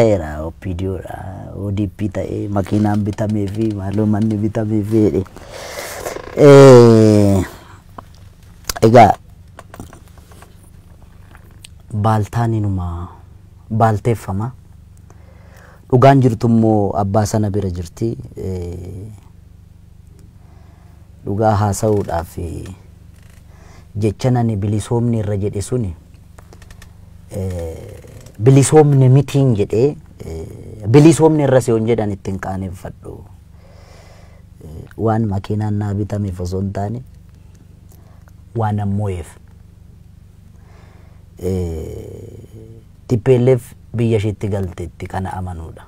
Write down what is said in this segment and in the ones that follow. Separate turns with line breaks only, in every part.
Tera video ODP ta'e makiinaan bitamee fi maalummaan bitamee fi egaa baaltaan inuma baalteeffama dhugaan jirtu immoo abbaa sana bira jirti dhugaa haasa'uudhaaf jecha nani bilisoomni irra jedhe suni bilisoomni mitiin jedhee bilisoomni irra se'oon jedhan ittiin qaaneffadhu waan makiinaan naa bitameef osoo hin taane waan ammo'eef TPLF biyya isheetti galteetti kana amanuudha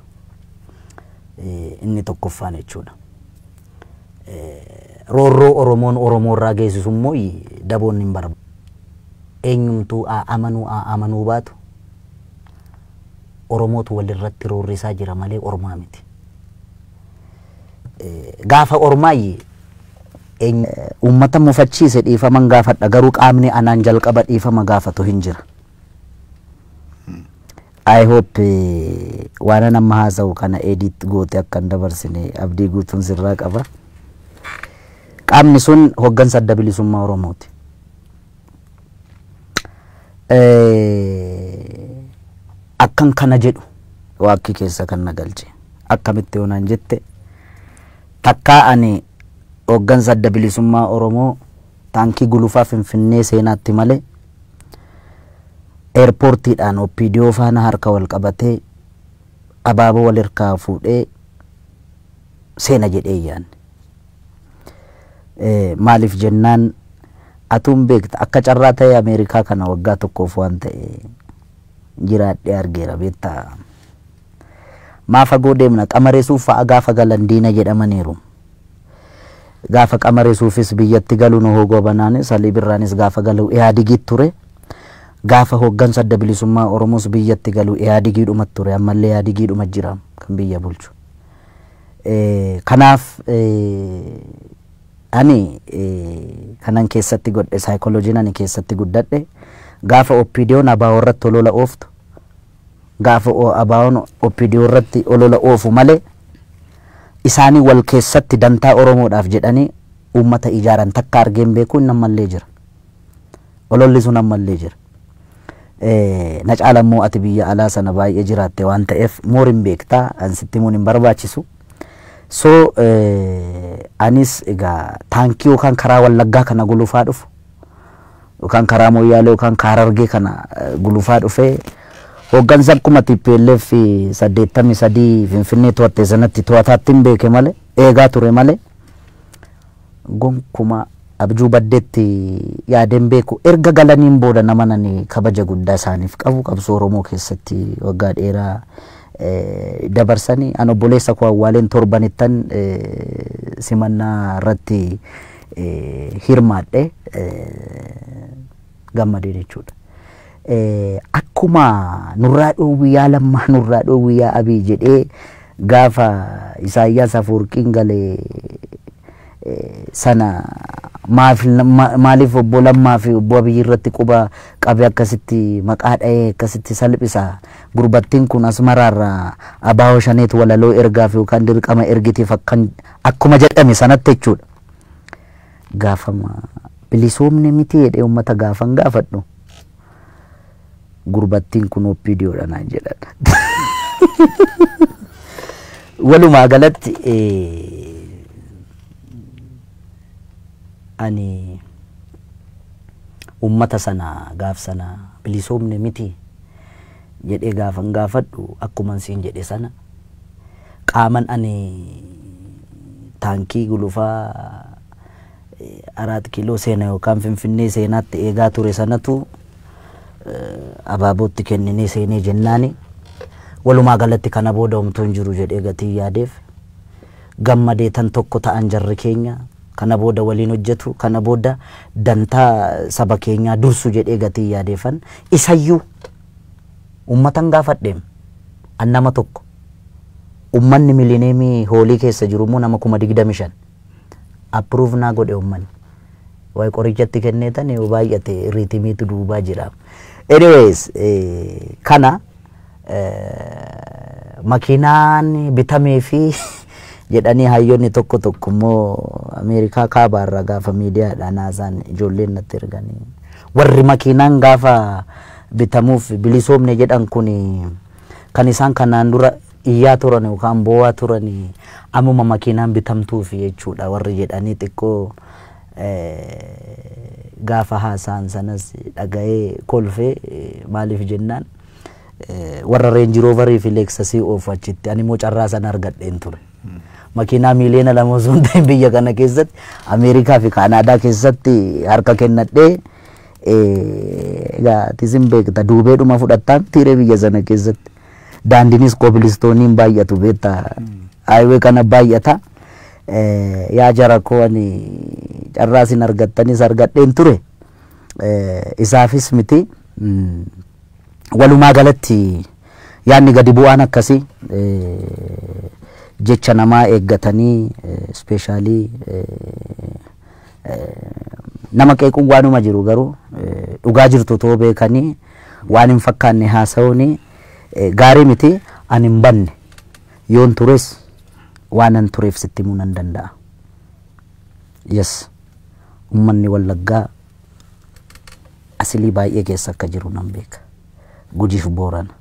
inni tokkoffaan jechuudha roorroo Oromoon Oromoo irraa geessisu immoo daboonni hin barbaadu eenyumtuu amanuu baatu Oromootu walirratti roorrisaa jira malee Oromaa miti gaafa Oromaayi ummata mufachiise dhiifaman gaafadha garuu qaamni anaan jalqaba dhiifama gaafatu hin jira I hope waan nama haasa'u kana edit goote akkan dabarsine abdii guutuun sirraa qaba qaamni sun hoggansa adda bilisummaa Oromooti akkan kana jedhu waaqi keessa kan nagalche akkamitti onaan jette takkaa ani hoggansa adda bilisummaa Oromoo taankii gulufaa Finfinnee seenaatti malee airportiidhaan OPDO faana harka wal qabatee abaaboo wal hirkaa fuudhee seena jedhee yaanne maaliif jennaan atuun beekta akka carraa ta'e Ameerikaa kana waggaa tokkoof waan ta'e jiraadhee argeera beektaa maafa goodeemna qamareesuuf fa'a gaafa galan diina jedhamaniiru gaafa qamareesuufis biyyatti galuun hogoo banaane salii birraanis gaafa galu Ihaadigii ture gaafa hoggansa adda bilisummaa Oromoos biyyatti galu Ihaadigii dhumat ture ammallee Ihaadigii dhumat jira kan biyya bulchu kanaaf ani kanan keessatti godhe saayikolojiin ani keessatti guddadhe gaafa OPDO'n ABO irratti olola ooftu gaafa ABO'n OPDO irratti olola oofu malee isaanii wal keessatti dantaa Oromoodhaaf jedhanii uummata ijaaran takka argeen beeku nammallee jira ololli sun nammallee jira na caalammoo ati biyya alaa sana baay'ee jiraatte waan ta'eef mooriin beektaa ansitti muun hin barbaachisu so anis egaa taankii yookaan karaa Wallaggaa kana gulufaa dhufu yookaan karaa Moyyaalee yookaan karaa Harargee kana gulufaa dhufee hoggansa akkuma TPLF 83 Finfinnee to'atte sanatti to'ataatti hin beeke malee eegaa ture malee gonkuma abjuu baddeetti yaadeen beeku erga galaniin booda nama nani kabaja guddaa isaaniif qabu qabsoo Oromoo keessatti waggaa dheeraa dabarsanii an obboleessa koo awwaaleen torbanittan simannaa irratti hirmaadhe gammadee jechuudha akkuma nurraa dhoowwiyaa lammaa nurraa dhoowwiyaa Abii jedhee gaafa Isaayyaas Afwerqiin galee sana maaliif obbo Lammaa fi obbo Abiy irratti quba qabe akkasitti maqaa dha'ee akkasitti salphisa gurbattiin kun Asmaraarraa ABO shaneet walaloo ergaaf yookaan dirqama ergitiif akkuma jedhame sanatti jechuudha gaafama bilisoomni miti jedhee uummata gaafan gaafadhu gurbattiin kun OPDO'dha naan jedhadha walumaa galatti ani ummata sana gaaf sana bilisoomne miti jedhee gaafan gaafadhu akkuma siin jedhe sana qaaman ani taankii gulufaa 4 kiiloo seena yookaan Finfinnee seenaatti eegaa ture sanatu abaabootti kenninee seenee jennaani walumaa galatti kana booda homtuun jiru jedhee gatii yaadeef gammadee tan tokko ta'an jarri keenya kana booda waliin hojjetu kana booda dantaa saba keenyaa dursu jedhee gatii yaadeefan isayyuu ummatan gaafadheem annama tokko ummanni milineemii hoolii keessa jiru immoo nama 25,000 approve naa godhe ummanni way qorichatti kenneetan baay'ate riitimiitu duubaa jira anyways kana makiinaan bitamee fi jedhanii hayyoonni tokko tokko immoo Ameerikaa kaabaarraa gaafa miidiyaadhaan haasaan ijoolleen natti erganii warri makiinaan gaafa bitamuuf bilisoomne jedhan kun kan isaan kanaan dura iyyaa turan yookaan boo'aa turan ammuma makiinaan bitamtuuf jechuudha warri jedhanii xiqqoo gaafa haasaan sanas dhaga'ee kolfee maaliif jennaan warra Range Roverii fi Lexusii oofu achitti ani immoo carraa sana argadheen ture. Makiinaa miliyoona 2 osoo hin ta'in biyya kana keessatti Ameerikaa fi Kaanaadaa keessatti harka kennadhee egaa tisin beekta duubeedhuma fudhattaan tiiree biyya sana keessatti daandiinis kobilistooniin baay'atu beekta highway kana baay'ata yaa jara koo ani carraa isin argattanis argadheen ture isaafis miti walumaa galatti yaanni gadi bu'aan akkasii jecha namaa eeggatanii speeshaalii nama qeequun waanuma jiru garuu dhugaa jirtu too beekanii waan hin fakkaanne haasa'uuni gaarii miti ani hin banne yoon tures waan an tureef sitti himuu nan danda'a. Yes, ummanni Wallaggaa asilii baay'ee keessa akka jiru nan beeka. Gujiif Boorana.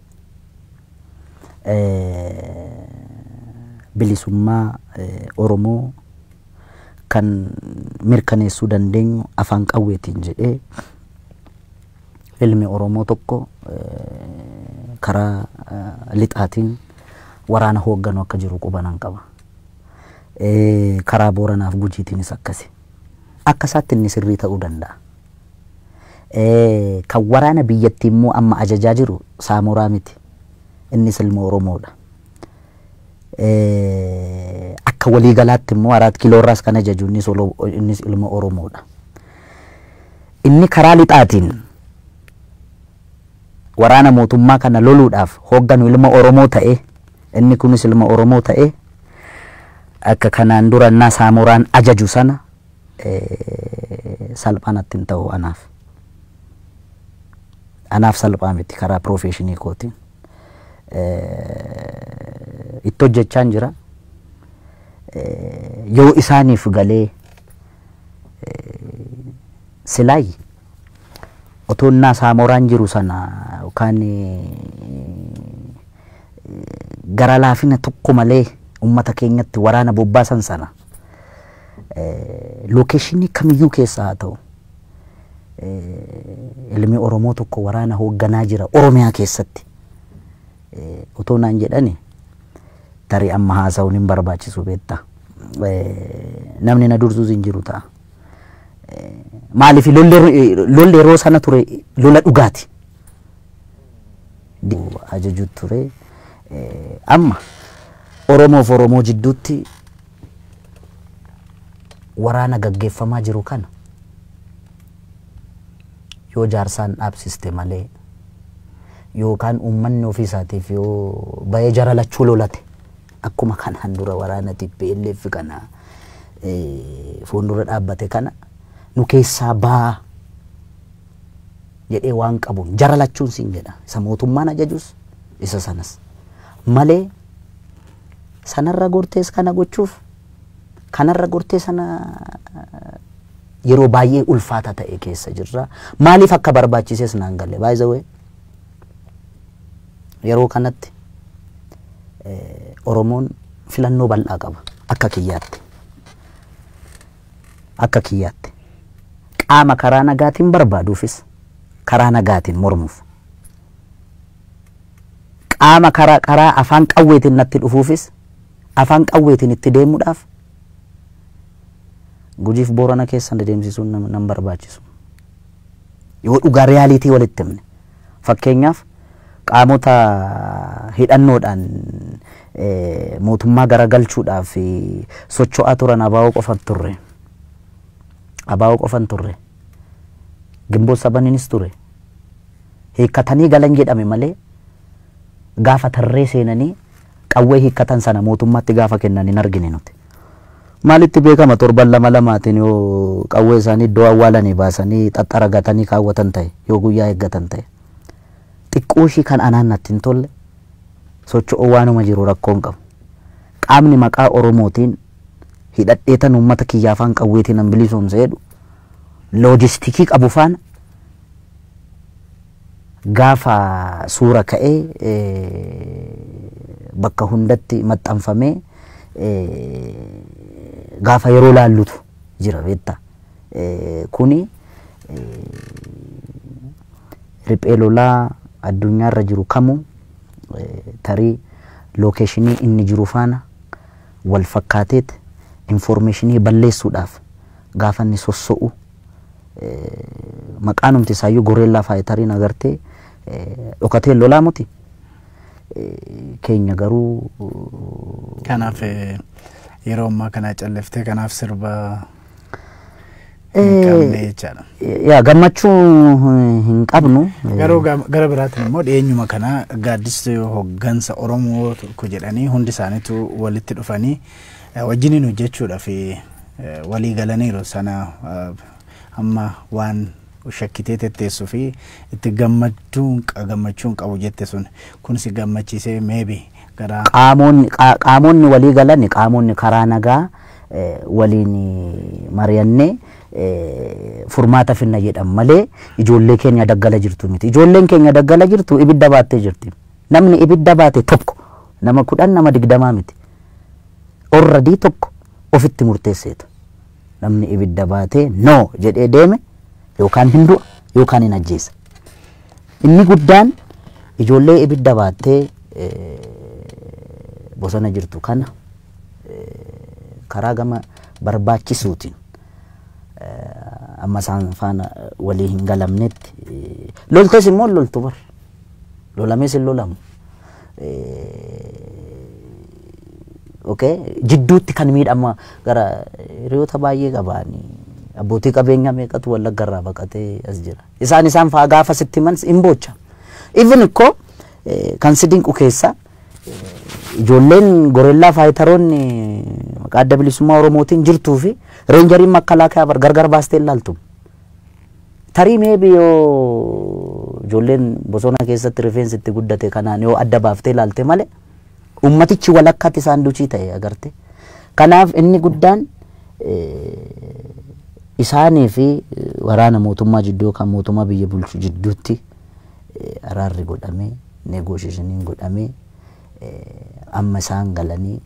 Bilisummaa Oromoo kan mirkaneessuu dandeenyu afaan qawweetiin jedhee ilmi Oromoo tokko karaa lixaatiin waraana hoogganu akka jiru qubanan qaba. Karaa Booranaaf Gujiitiinis akkasi. Akka isaatti inni sirrii ta'uu danda'a. Kan waraana biyyattii immoo amma ajajaa jiru Saamoraa miti. Innis ilma Oromoodha. Akka waliigalaatti immoo 4 kiloorraas kan ajaju innis ilma Oromoodha. Inni karaa lixaatiin waraana mootummaa kana loluudhaaf hoogganu ilma Oromoo ta'e inni kunis ilma Oromoo ta'e akka kanaan durannaa Saamoraan ajaju sana salphaanatti hin ta'u anaaf salphaa miti karaa profeshinii kootiin itti hojjechaan jira yoo isaaniif galee silaayi otoonnaa Saamoraan jiru sana yookaan gara laafina tokko malee ummata keenyatti waraana bobbaasan sana lokeeshinii kamiyyuu keessa haa ta'u ilmi Oromoo tokko waraana hoogganaa jira Oromiyaa keessatti otoo naan jedhani tarii amma haasa'uun hin barbaachisu beektaa namni na dursuus hin jiru ta'a. Maaliif lolli yeroo sana ture lola dhugaati ajaju ture amma Oromoof Oromoo jidduutti waraana gaggeeffamaa jiru kana yoo jaarsaan dhaabsiste malee yookaan uummanni ofii isaatiif yoo bayee jara lachuu lolate akkuma kanaan dura waraana TPLF kana fuuldura dhaabbate kana nu keessaa baa jedhee waan qabuun jara lachuun siin jedha isa mootummaan ajajus isa sanas malee sanarra gortees kana gochuuf kanarra gortee sana yeroo baay'ee ulfaata ta'e keessa jirra maaliif akka barbaachises naan galle by the way yeroo kanatti Oromoon filannoo bal'aa qaba akka kiyyaatti qaama karaa nagaatiin barbaaduufis karaa nagaatiin mormuuf qaama karaa afaan qawweetiin natti dhufuufis afaan qawweetiin itti deemuudhaaf Gujiif Boorana keessa deemsisuun nan barbaachisu yoo dhugaa reyaalitii walitti himne fakkeenyaaf qaamota hidhannoodhaan mootummaa garagalchuudhaaf socho'aa turan abaa'oo qofan turre Gimboo Sabaniinis ture hiikkatanii galan jedhame malee gaafa tarree seenanii qawwee hiikkatan sana mootummaatti gaafa kennan hin argine nuti. Maalitti beekama 7-2-2tiin yoo qawwee isaanii iddoo awwaalanii baasanii xaxxaragatanii kaawwatan ta'e yoo guyyaa eeggatan ta'e xiqqoo ishii kan anaan natti hin tolle socho'uu waanuma jiru rakkoon qabu. Qaamni maqaa Oromootiin hidhadheetan uummata kiyyaa afaan qawweetiin an bilisoomse jedhu loojistikii qabu faana gaafa suura ka'ee bakka hundatti maxxanfamee gaafa yeroo laallutu jira beektaa. Kuni riphee lolaa addunyaarra jiru kamuu tarii lookeeshinii inni jiru faana wal fakkaateet informationii balleessuudhaaf gaafa inni sosso'u maqaan humti isaayyuu goreellaa faayitariin agartee dhokatee lolaa muti keenya garuu
kanaaf yeroo ammaa kana calleftee kanaaf sirba
yaa gammachuu hin qabnu
garuu gara biraatiin immoo dhiyeenyuma kana gaaddisa hoggansa Oromoo tokko jedhanii hundi isaaniitu walitti dhufanii wajjiniin hojjechuudhaaf walii galaniiru sana amma waan shakkitee tetteessuu fi itti gammachuun qabu jette sun kun si gammachiisee maybe gara
qaamonni walii galan qaamonni karaa nagaa waliin mari'annee furmaata finna jedhan malee ijoollee keenya daggala jirtu miti. Ijoolleen keenya daggala jirtu ibidda baattee jirti. Namni ibidda baate tokko nama 10 nama 20 miti. Already tokko ofitti murteesseetu. Namni ibidda baate no jedhee deeme yookaan hin du'a yookaan hin ajjeesa. Inni guddaan ijoollee ibidda baattee bosona jirtu kana karaa gama barbaachisuutiin amma isaan faana walii hin galamnetti loltes immoo loltu bar lolames hin lolamu jidduutti kan miidhama gara hiriyoota baay'ee qabaanii abbootii qabeenyaa meeqatu Wallagga irraa baqatee as jira isaan faa gaafa sitti himan hin bocha even ikkoo kan si dinqu keessa ijoolleen goreellaa faayitaroonni maqaa adda bilisummaa Oromootiin jirtuu fi reenjariin makalaakaa gargar baastee ilaaltu. Tarii maybe yoo ijoolleen bosona keessatti rifeensi itti guddate kanaan yoo adda baaftee ilaalte malee ummatichi walakkaatti isaan duchii ta'e agarte. Kanaaf inni guddaan isaanii fi waraana mootummaa jidduu kan mootummaa biyya bulchu jidduutti araarri godhamee negotiationiin godhamee amma isaan galanii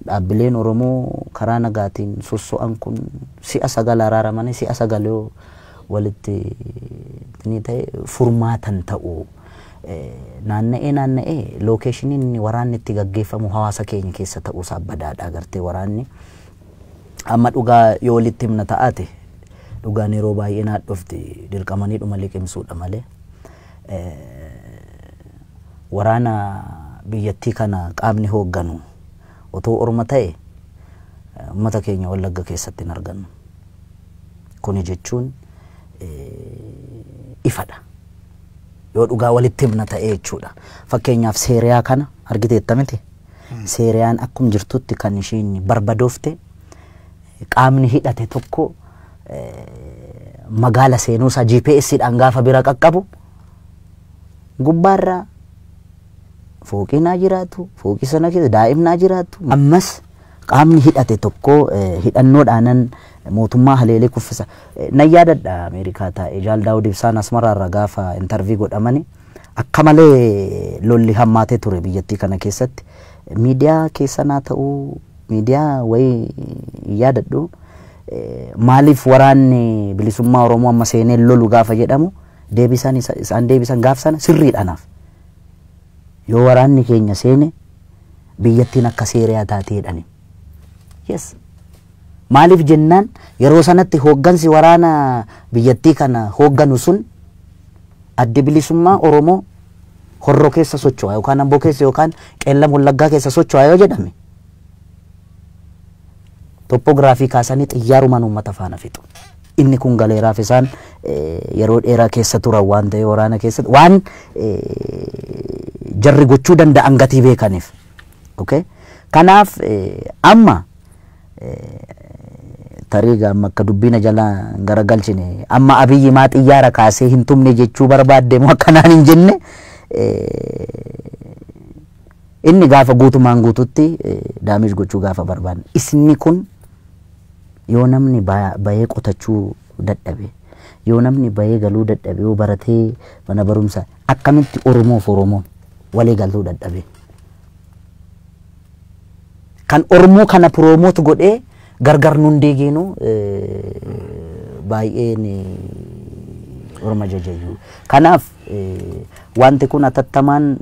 dhaabbileen Oromoo karaa nagaatiin sosso'an kun si'a 9 araaramanii si'a 9 walitti ni ta'e furmaatan ta'u naanna'ee lookeeshiniin waraanni itti gaggeeffamu hawaasa keenya keessa ta'uu isaa badaadha agartee waraanni amma dhugaa yoo walitti himna ta'ate dhugaan yeroo baay'ee naadhofti dirqamanii dhuma liqimsuudha malee waraana biyyattii kana qaamni hoogganu otoo Oromoo ta'e uummata keenya Wallagga keessatti hin argannu. Kuni jechuun ifadha. Yoo dhugaa walitti himna ta'e jechuudha. Fakkeenyaaf Seeriyaa kana argiteetta miti. Seeriyaan akkuma jirtutti kan ishiin barbadoofte qaamni hidhate tokko magaala seenuusaa GPS'dhaan gaafa bira qaqqabu gubbaarraa fooqii naa jiraatu fooqii sana keessa daa'imnaa jiraatu ammas qaamni hidhate tokko hidhannoodhaanan mootummaa haleelee kuffisa nan yaadadha Ameerikaa taa'e Jaal Daawud Ibsaan Asmaraarra gaafa intervii godhamani akka malee lolli hammaatee ture biyyattii kana keessatti miidiyaa keessanaa ta'uu miidiyaa wayii yaadadhu maaliif waraanni bilisummaa Oromoo amma seenee lolu gaafa jedhamu isaan deebisan gaaf sana sirriidhaanaaf yoo waraanni keenya seene biyyattiin akka Seeriyaa taatee jedhani. Yes. Maaliif jennaan yeroo sanatti hooggansi waraana biyyattii kana hoogganu sun addi bilisummaa Oromoo horroo keessa socho'a yookaan Amboo keessa yookaan Qeellam Wallaggaa keessa socho'a yoo jedhame topograafii kaasanii xiyyaarumaan uummata faana fixu. Inni kun galeeraaf isaan yeroo dheeraa keessa turan waan ta'e waraana keessatti waan jarri gochuu danda'an gatii beekaniif. Okay? Kanaaf amma tarii gaamma akka dubbina jala garagalchine amma Abiyyi maa xiyyaara kaasee hin tumne jechuu barbaadde moo akkanaan hin jenne inni gaafa guutumaan guututti daamij gochuu gaafa barbaadne isni kun yoo namni bahee qotachuu dadhabe yoo namni bahee galuu dadhabe yoo baratee mana barumsaa akkamitti Oromoon walii galuu dadhabe kan Oromoo kana promote godhee gargar nun deegeenu baay'een Oromoo jajayyu kanaaf wanti kun atattamaan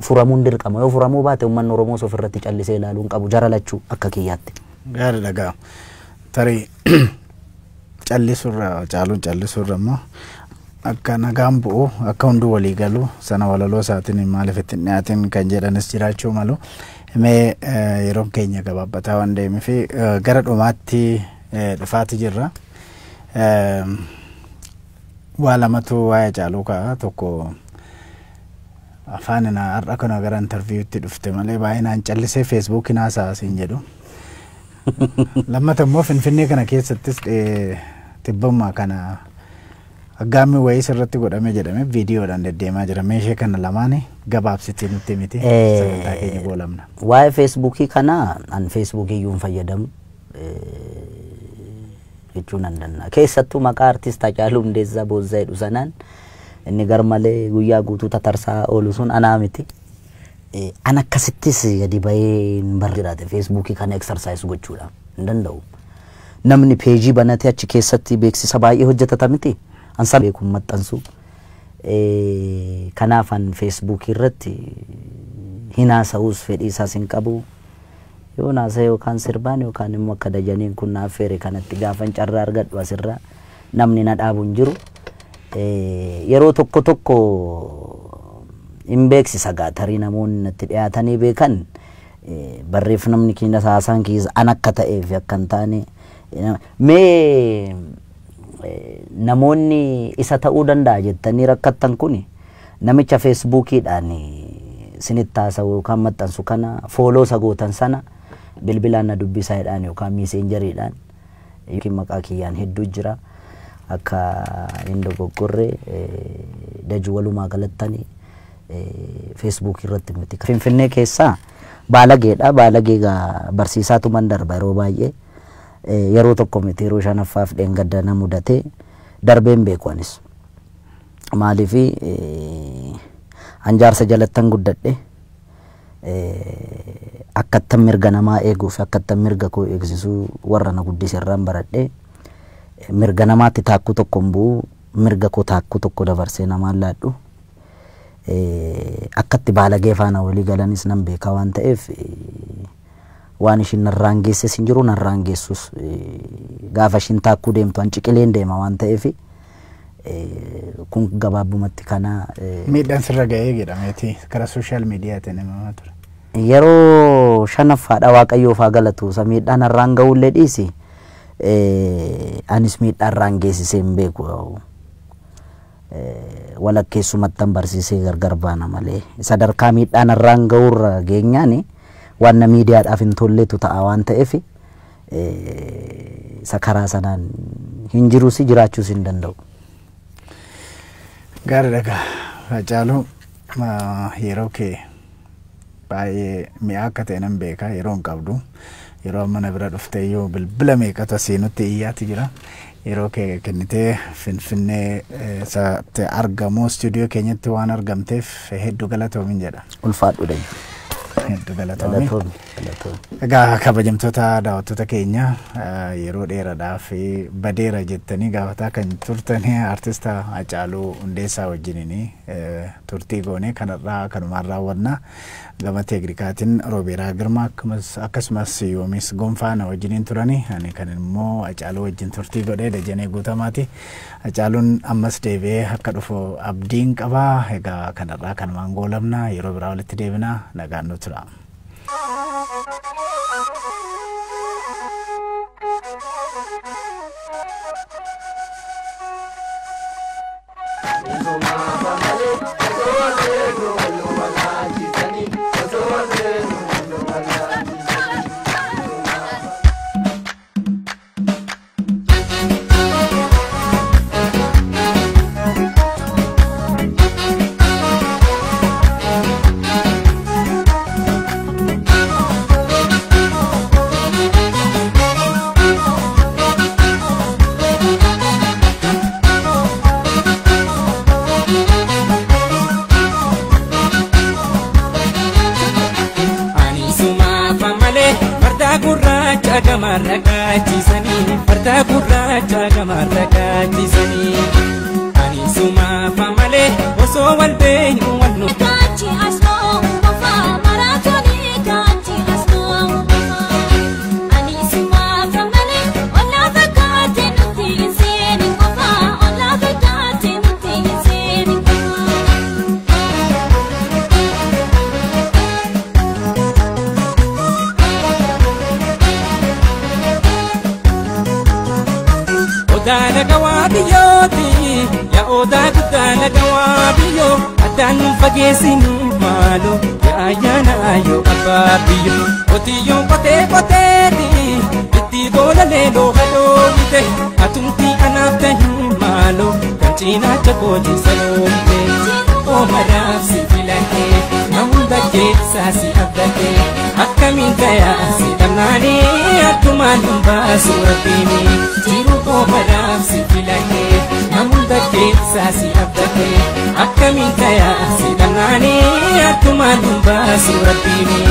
furamuun dirqama yoo furamuu baate uummanni Oromoo ofirratti callisee ilaaluun qabu jaralachuu akka kiyyaatti.
Gaari dhagaa tarii callisurra caaluun callisurra immoo akka nagaan bu'u akka hunduu walii galu sana walaloo isaatiin maaliif itti dhiyaatiin kan jedhanis jiraachuu malu. Mee yeroon keenya gabaabbataa waan deemee fi gara dhumaatti dhufaati jirra. Waa lamatu waa'ee Haacaaluu ka'a tokko afaan har'a kana gara interviiwutti dhufte malee baay'inaan callisee feesbuukiin haasa'asiin jedhu. Lammata immoo Finfinnee kana keessattis tibbummaa kana aggaammi wayii sirratti godhame jedhame viidiyoodhaan deddeemaa jira. Meeshee kana lamaanii gabaabsitii nutti miti sagantaa keenya goolamna.
Waa'ee feesbuukii kana an feesbuukii iyyuu hin fayyadamu jechuun nan danda'a. Keessattuu maqaa artiist Haacaaluu Hundeessaa Boozzaa jedhu sanaan inni garmalee guyyaa guutuu tatarsaa oolu sun anaa miti. An akkasittis gadi bahee hin barjiraate feesbuukii kana eksarsaayis gochuudhaaf hin danda'u. Namni peejii banatee achi keessatti beeksisa baay'ee hojjetata miti. Ansa beekun maxxansu kanaafan feesbuukii irratti hin haasa'uus fedhii isaas hin qabu yoo naasa yookaan sirbaan yookaan immoo akka dajaniin kun naaf feere kanatti gaafan carraa argadhu asirraa namni na dhaabu hin jiru yeroo tokko tokko hin beeksisa gaatarii namoonni natti dhiyaatanii beekan barreeffamni keenya haasaan keessa an akka ta'eef akka hin taane mee namoonni isa ta'uu danda'a jettanii rakkattan kun namicha feesbuukiidhaan sinitti haasa'u yookaan maxxansu kana fooloo sagootan sana bilbilaan na dubbisaadhaan yookaan miiseenjeriidhaan yookiin maqaa kiyyaan hedduu jira akka hin dogoggorre dajuu walumaa galattanii feesbuukii irratti miti. Finfinnee keessaa baalageedha. Baalageegaa barsiisaatu man darba yeroo baay'ee. Yeroo tokko miti yeroo shanaffaaf dheengadda na mudate darbeen beeku anis maaliifi anjaarsa jalattan guddadhe akkattan mirga namaa eeguuf akkattan mirga koo eegsisuu warra na guddise irraan baradhe mirga namaatti taakkuu tokko hin bu'u mirga koo taakkuu tokko dabarsee namaan laadhu akkatti baalagee faana walii galanis nan beeka waan ta'eef waan ishin narraan geesses hin jiru narraan geessus gaafa ishin taakkuu deemtu an ciqileen deema waan ta'eef kun gabaabumatti kana
miidhaan sirra ga'ee jedhameeti karaa sooshaal miidiyaatiin himamaa ture.
Yeroo shanaffaadha Waaqayyoof haa galatu isa miidhaan narraan ga'ullee dhiisi anis miidhaan irraan geessisee hin beeku walakkeessumattan barsiisee gargar baana malee sadarkaa miidhaan irraan ga'urra geenyaani waan miidiyaadhaaf hin tolleetu ta'a waan ta'eef isa karaa sanaan hin jiruusi jiraachuus hin danda'u.
Gaariidha. Haacaaluu yeroo kee baay'ee mi'aa akka ta'e nan beeka yeroo hin qabdu yeroo amma na bira dhuftee yoo bilbila meeqatu asii nutti iyyaatti jira yeroo kee kennitee Finfinnee isaatti argamu istuudiyoo keenyatti waan argamteef hedduu galatoomin jedha.
Ulfaadhu dha.
Hedduu galatoomi. Egaa kabajamtoota daawwattoota keenya yeroo dheeraadhaaf badeera jettanii gaafataa kan turtanii artista Haacaaluu Hundeessaa wajjiniin turtii goonee kanarraa kanumaan raawwanna gama teeknikaatiin Roobeeraa Girmaa akkasumas Yoomis Gonfaana wajjiniin turanii ani kan immoo Haacaaluu wajjin turtii godhee Dajanee Guutamaati. Haacaaluun ammas deebi'ee akka dhufu abdiin qabaa. Egaa kanarraa kanumaan goolamna yeroo biraa walitti deebina nagaan nu tura.
osoo wal beenyu wannu
Kachi asno umafa maratoni kachi asno umafa ani suma famale olla fakate nuti inseni umafa olla fakate nuti inseni
Odana gawabiyoti ya oda kudana gawabiyo adan fagesini malo ya ayana ayo ababiyo otiyo kote kote di itti gola lelo hado ite atumti anafta malo kanchina chakoti salomte o marafsi filake namunda ke sasi abdake akamin kaya si damnani akumanum basurapini jiru ko marafsi filake namunda ke sasi abdake akamin kaya si damnani akumanum basurapini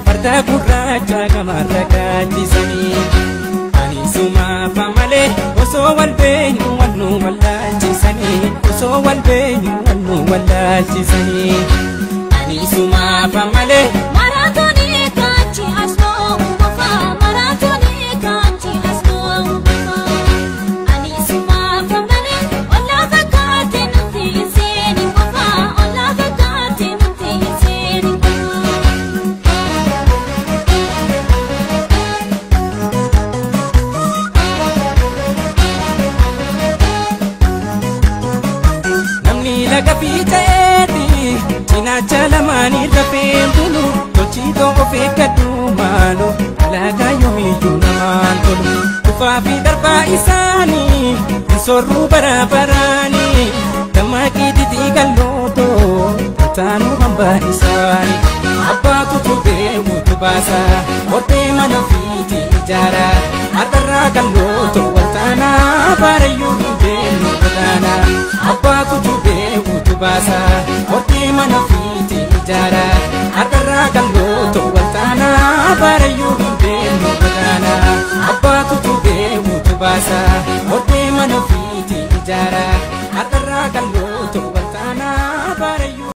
farda gurracha gamarrakachi sani ani suma famale oso wal beenyu wannu wallachi sani oso wal beenyu wannu wallachi sani ani suma famale
maratoni kachi asno umafa maratoni kachi asno umafa ani suma famale olla fakate nuti inseni umafa olla fakate nuti inseni
Kapiteti China chalamani rapembulu Tochito ofekatu malo Alaga yomi junamantulu Kufafi darba isani Isorru barabarani Damaki didi galoto Tanu hamba isani Abba tutube utubasa Ote manafiti ijara Atarra galoto Watana barayu belu badana Abba tutube utubasa Ote manafiti ijara Atarra galoto Watana barayu belu badana Abba tutube utubasa